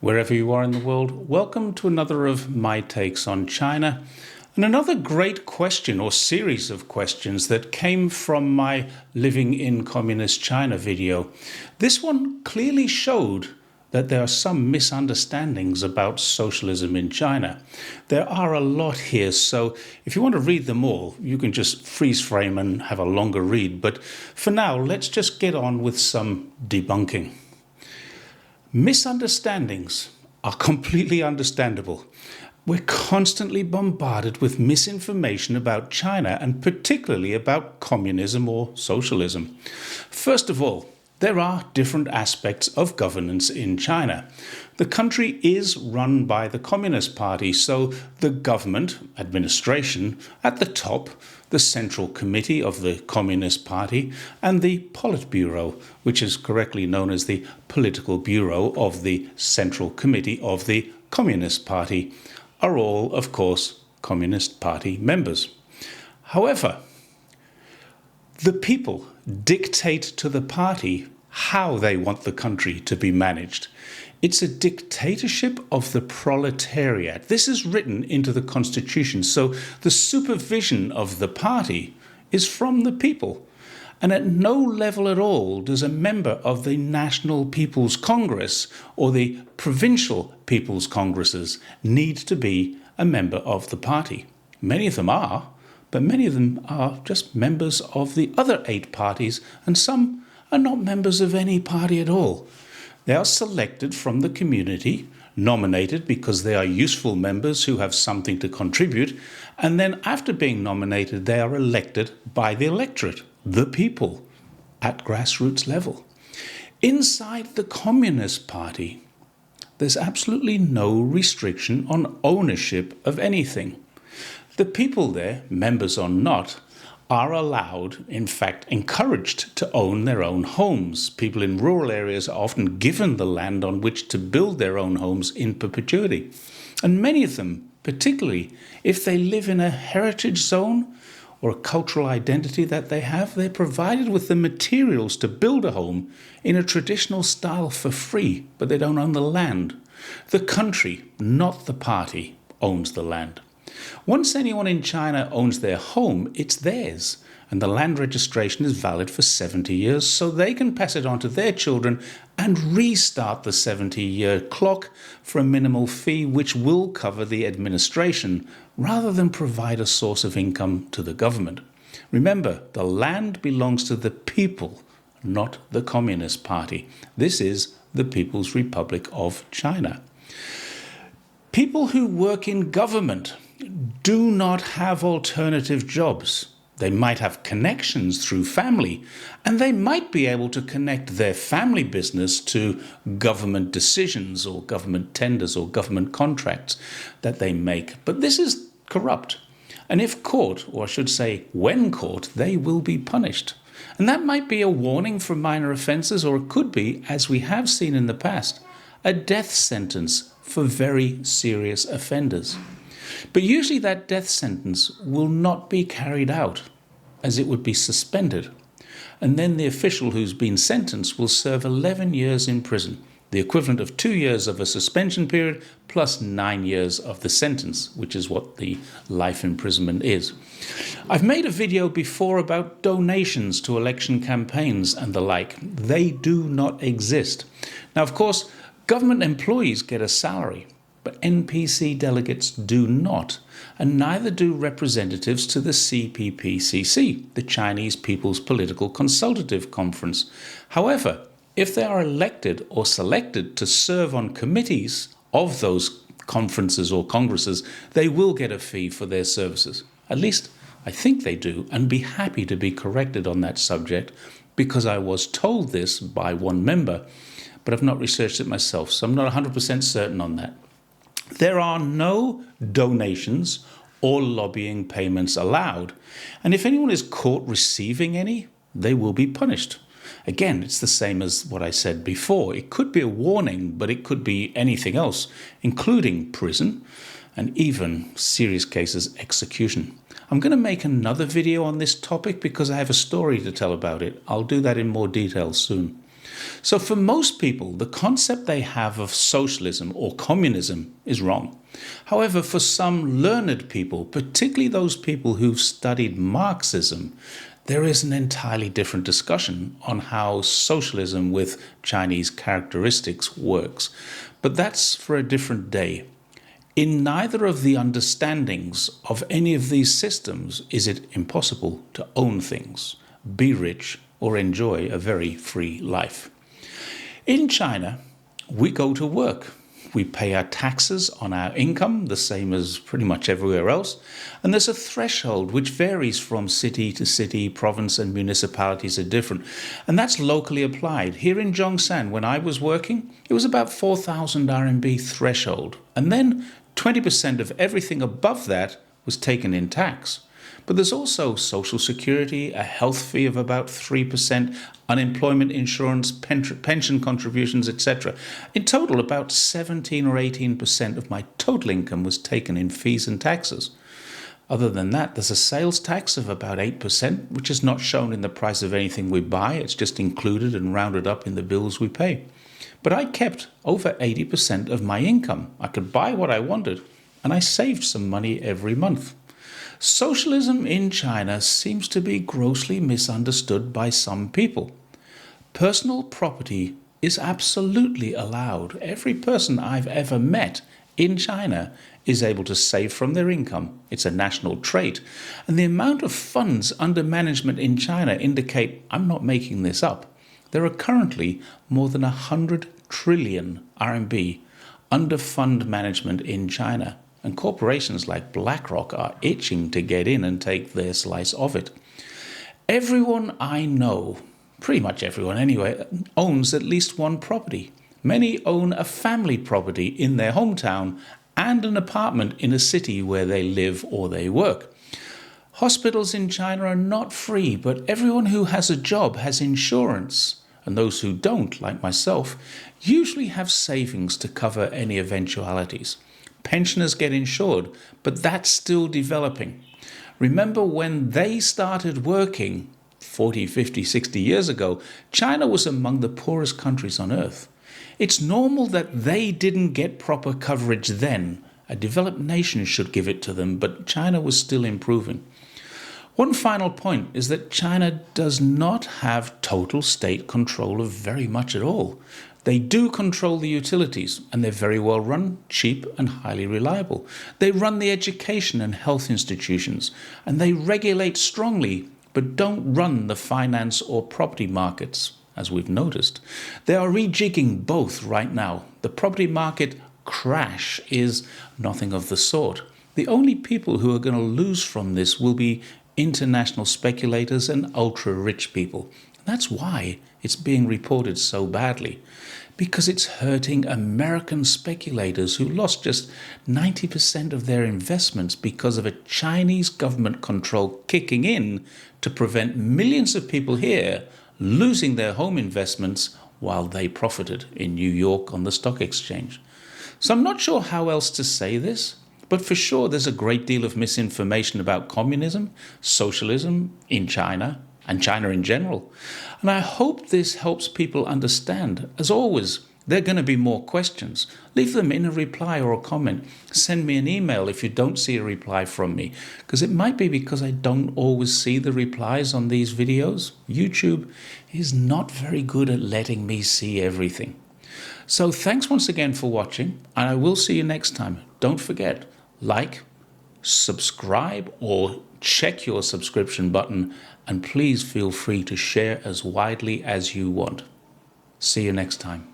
Wherever you are in the world, welcome to another of my takes on China, and another great question or series of questions that came from my Living in Communist China video. This one clearly showed that there are some misunderstandings about socialism in China. There are a lot here, so if you want to read them all, you can just freeze frame and have a longer read. But for now, let's just get on with some debunking. Misunderstandings are completely understandable. We're constantly bombarded with misinformation about China and particularly about communism or socialism. First of all, there are different aspects of governance in China. The country is run by the Communist Party, so the government, administration, at the top, the Central Committee of the Communist Party, and the Politburo, which is correctly known as the Political Bureau of the Central Committee of the Communist Party, are all, of course, Communist Party members. However, the people dictate to the party how they want the country to be managed. It's a dictatorship of the proletariat. This is written into the constitution, so the supervision of the party is from the people. And at no level at all does a member of the National People's Congress or the Provincial People's Congresses need to be a member of the party. Many of them are, but many of them are just members of the other 8 parties, and some are not members of any party at all. They are selected from the community, nominated because they are useful members who have something to contribute, and then after being nominated, they are elected by the electorate, the people, at grassroots level. Inside the Communist Party, there's absolutely no restriction on ownership of anything. The people there, members or not, are allowed, in fact encouraged, to own their own homes. People in rural areas are often given the land on which to build their own homes in perpetuity. And many of them, particularly if they live in a heritage zone or a cultural identity that they have, they're provided with the materials to build a home in a traditional style for free, but they don't own the land. The country, not the party, owns the land. Once anyone in China owns their home, it's theirs, and the land registration is valid for 70 years, so they can pass it on to their children and restart the 70-year clock for a minimal fee which will cover the administration, rather than provide a source of income to the government. Remember, the land belongs to the people, not the Communist Party. This is the People's Republic of China. People who work in government do not have alternative jobs. They might have connections through family, and they might be able to connect their family business to government decisions or government tenders or government contracts that they make. But this is corrupt. And if caught, or I should say when caught, they will be punished. And that might be a warning for minor offences, or it could be, as we have seen in the past, a death sentence for very serious offenders. But usually that death sentence will not be carried out, as it would be suspended. And then the official who's been sentenced will serve 11 years in prison, the equivalent of 2 years of a suspension period plus 9 years of the sentence, which is what the life imprisonment is. I've made a video before about donations to election campaigns and the like. They do not exist. Now, of course, government employees get a salary, but NPC delegates do not, and neither do representatives to the CPPCC, the Chinese People's Political Consultative Conference. However, if they are elected or selected to serve on committees of those conferences or congresses, they will get a fee for their services. At least I think they do, and be happy to be corrected on that subject, because I was told this by one member, but I've not researched it myself, so I'm not 100% certain on that. There are no donations or lobbying payments allowed, and if anyone is caught receiving any, they will be punished. Again, it's the same as what I said before. It could be a warning, but it could be anything else, including prison and even serious cases, execution. I'm going to make another video on this topic because I have a story to tell about it. I'll do that in more detail soon. So for most people, the concept they have of socialism or communism is wrong. However, for some learned people, particularly those people who've studied Marxism, there is an entirely different discussion on how socialism with Chinese characteristics works. But that's for a different day. In neither of the understandings of any of these systems is it impossible to own things, be rich, or enjoy a very free life. In China, we go to work. We pay our taxes on our income, the same as pretty much everywhere else. And there's a threshold which varies from city to city, province and municipalities are different. And that's locally applied. Here in Zhongshan, when I was working, it was about 4,000 RMB threshold. And then 20% of everything above that was taken in tax. But there's also social security, a health fee of about 3%, unemployment insurance, pension contributions, etc. In total, about 17 or 18% of my total income was taken in fees and taxes. Other than that, there's a sales tax of about 8%, which is not shown in the price of anything we buy. It's just included and rounded up in the bills we pay. But I kept over 80% of my income. I could buy what I wanted, and I saved some money every month. Socialism in China seems to be grossly misunderstood by some people. Personal property is absolutely allowed. Every person I've ever met in China is able to save from their income. It's a national trait. And the amount of funds under management in China indicate, I'm not making this up, there are currently more than 100 trillion RMB under fund management in China. And corporations like BlackRock are itching to get in and take their slice of it. Everyone I know, pretty much everyone anyway, owns at least one property. Many own a family property in their hometown and an apartment in a city where they live or they work. Hospitals in China are not free, but everyone who has a job has insurance. And those who don't, like myself, usually have savings to cover any eventualities. Pensioners get insured, but that's still developing. Remember when they started working 40, 50, 60 years ago, China was among the poorest countries on earth. It's normal that they didn't get proper coverage then. A developed nation should give it to them, but China was still improving. One final point is that China does not have total state control of very much at all. They do control the utilities, and they're very well run, cheap and highly reliable. They run the education and health institutions, and they regulate strongly, but don't run the finance or property markets, as we've noticed. They are rejigging both right now. The property market crash is nothing of the sort. The only people who are going to lose from this will be international speculators and ultra-rich people. That's why it's being reported so badly, because it's hurting American speculators who lost just 90% of their investments because of a Chinese government control kicking in to prevent millions of people here losing their home investments while they profited in New York on the stock exchange. So I'm not sure how else to say this, but for sure there's a great deal of misinformation about communism, socialism in China, and China in general. And I hope this helps people understand. As always, there are going to be more questions. Leave them in a reply or a comment. Send me an email if you don't see a reply from me, because it might be because I don't always see the replies on these videos. YouTube is not very good at letting me see everything. So thanks once again for watching, and I will see you next time. Don't forget, like, subscribe, or check your subscription button, and please feel free to share as widely as you want. See you next time.